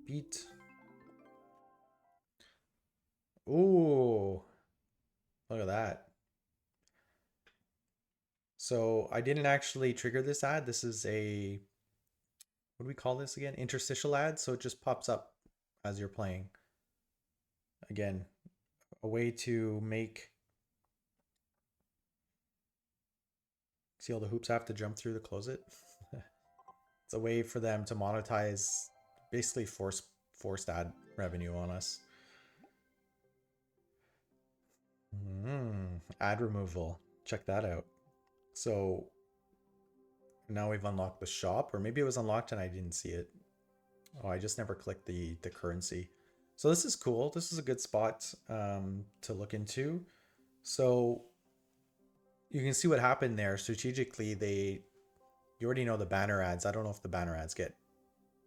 beat. Ooh, look at that. So I didn't actually trigger this ad. This is a, what do we call this again? Interstitial ad. So it just pops up as you're playing. Again, a way to make, see all the hoops I have to jump through to close it? It's a way for them to monetize, basically forced ad revenue on us. Ad removal. Check that out. So now we've unlocked the shop, or maybe it was unlocked and I didn't see it. Oh, I just never clicked the currency. So this is cool. This is a good spot to look into. So you can see what happened there. Strategically, you already know the banner ads. I don't know if the banner ads get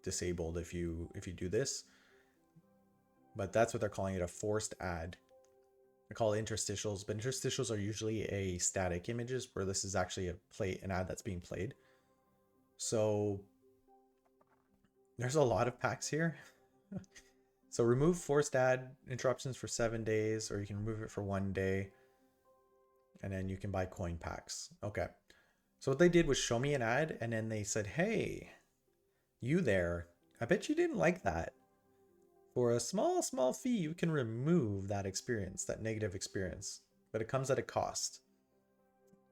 disabled if you do this, but that's what they're calling it, a forced ad. They call it interstitials, but interstitials are usually a static images, where this is actually an ad that's being played. So there's a lot of packs here. So remove forced ad interruptions for 7 days, or you can remove it for 1 day, and then you can buy coin packs. Okay. So what they did was show me an ad, and then they said, hey, you there, I bet you didn't like that. For a small fee, you can remove that experience, that negative experience, but it comes at a cost.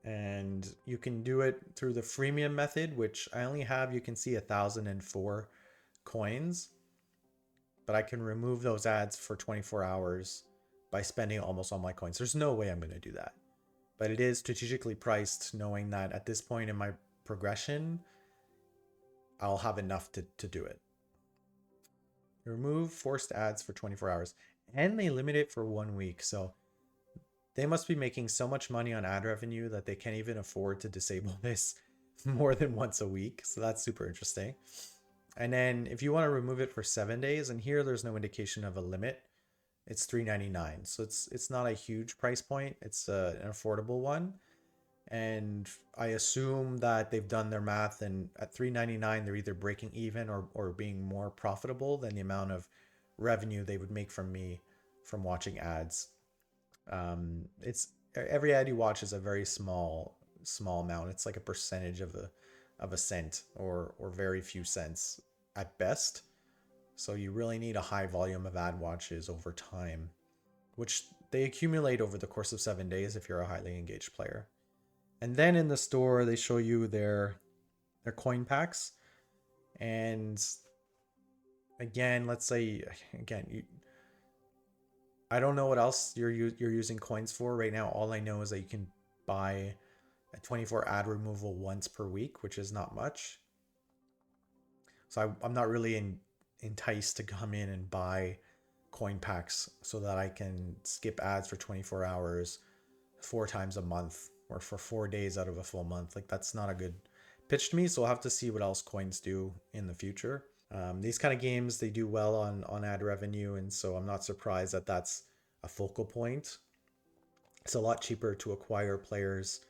And you can do it through the freemium method, which I only have, you can see 1,004 coins, but I can remove those ads for 24 hours by spending almost all my coins. There's no way I'm going to do that, but it is strategically priced, knowing that at this point in my progression, I'll have enough to do it. Remove forced ads for 24 hours, and they limit it for 1 week. So they must be making so much money on ad revenue that they can't even afford to disable this more than once a week. So that's super interesting. And then if you want to remove it for 7 days, and here there's no indication of a limit, it's $3.99. So it's not a huge price point. It's an affordable one. And I assume that they've done their math, and at $3.99 they're either breaking even or being more profitable than the amount of revenue they would make from me from watching ads. It's every ad you watch is a very small amount. It's like a percentage of a cent, or very few cents at best. So you really need a high volume of ad watches over time, which they accumulate over the course of 7 days if you're a highly engaged player. And then in the store, they show you their coin packs. And again, let's say, again, I don't know what else you're using coins for right now. All I know is that you can buy a 24 ad removal once per week, which is not much. So I'm not really enticed to come in and buy coin packs so that I can skip ads for 24 hours 4 times a month, or for 4 days out of a full month. Like, that's not a good pitch to me. So I'll have to see what else coins do in the future. These kind of games, they do well on ad revenue, and so I'm not surprised that that's a focal point. It's a lot cheaper to acquire players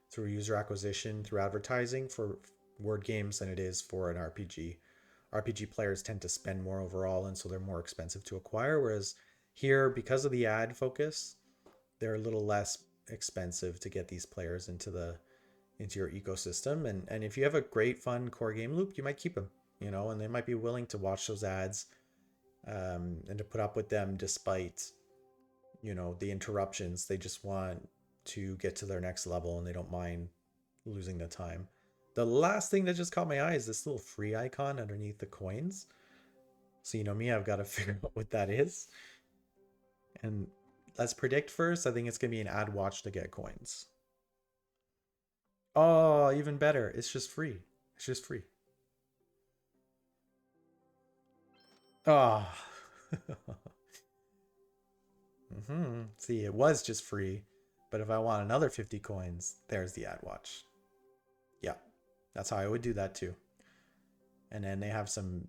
through user acquisition, through advertising for word games than it is for an RPG. RPG players tend to spend more overall, and so they're more expensive to acquire, whereas here, because of the ad focus, they're a little less expensive to get these players into your ecosystem. And if you have a great fun core game loop, you might keep them, and they might be willing to watch those ads and to put up with them despite the interruptions. They just want to get to their next level, and they don't mind losing the time. The last thing that just caught my eye is this little free icon underneath the coins. So you know me, I've got to figure out what that is. And let's predict first. I think it's going to be an ad watch to get coins. Oh, even better. It's just free. It's just free. Oh. See, it was just free. But if I want another 50 coins, there's the ad watch. Yeah, that's how I would do that too. And then they have some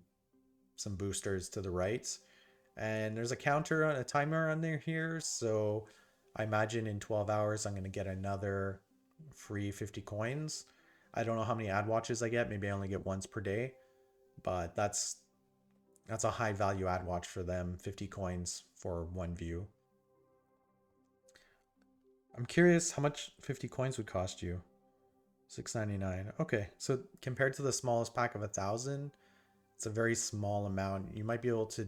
boosters to the right. And there's a counter on a timer on there here. So I imagine in 12 hours, I'm going to get another free 50 coins. I don't know how many ad watches I get. Maybe I only get once per day, but that's That's a high value ad watch for them. 50 coins for one view. I'm curious how much 50 coins would cost you. 6.99. Okay, so compared to the smallest pack of 1,000, it's a very small amount. You might be able to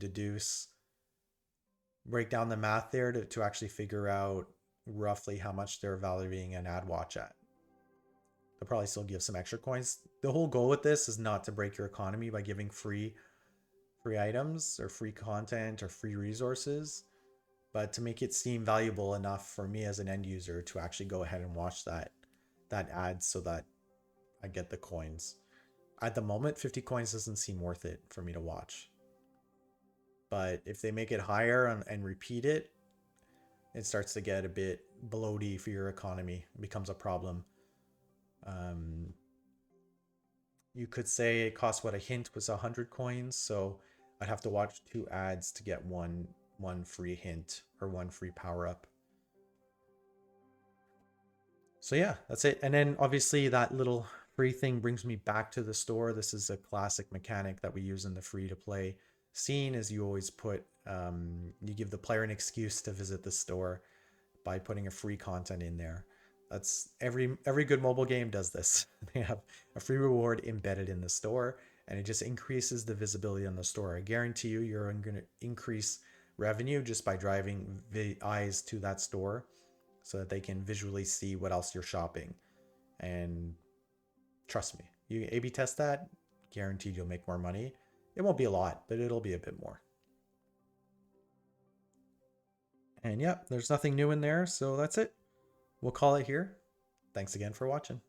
break down the math there to actually figure out roughly how much they're valuing an ad watch at. They'll probably still give some extra coins. The whole goal with this is not to break your economy by giving free items or free content or free resources, but to make it seem valuable enough for me as an end user to actually go ahead and watch that ad so that I get the coins. At the moment, 50 coins doesn't seem worth it for me to watch. But if they make it higher and repeat it, it starts to get a bit bloaty for your economy. It becomes a problem. You could say it costs what a hint was 100 coins, so I'd have to watch 2 ads to get one free hint or one free power up. So yeah, that's it. And then obviously that little free thing brings me back to the store. This is a classic mechanic that we use in the free to play scene, is you always you give the player an excuse to visit the store by putting a free content in there. That's every good mobile game does this. They have a free reward embedded in the store, and it just increases the visibility on the store. I guarantee you're going to increase revenue just by driving the eyes to that store so that they can visually see what else you're shopping. And trust me, you A/B test that, guaranteed you'll make more money. It won't be a lot, but it'll be a bit more. And yeah, there's nothing new in there, so that's it. We'll call it here. Thanks again for watching.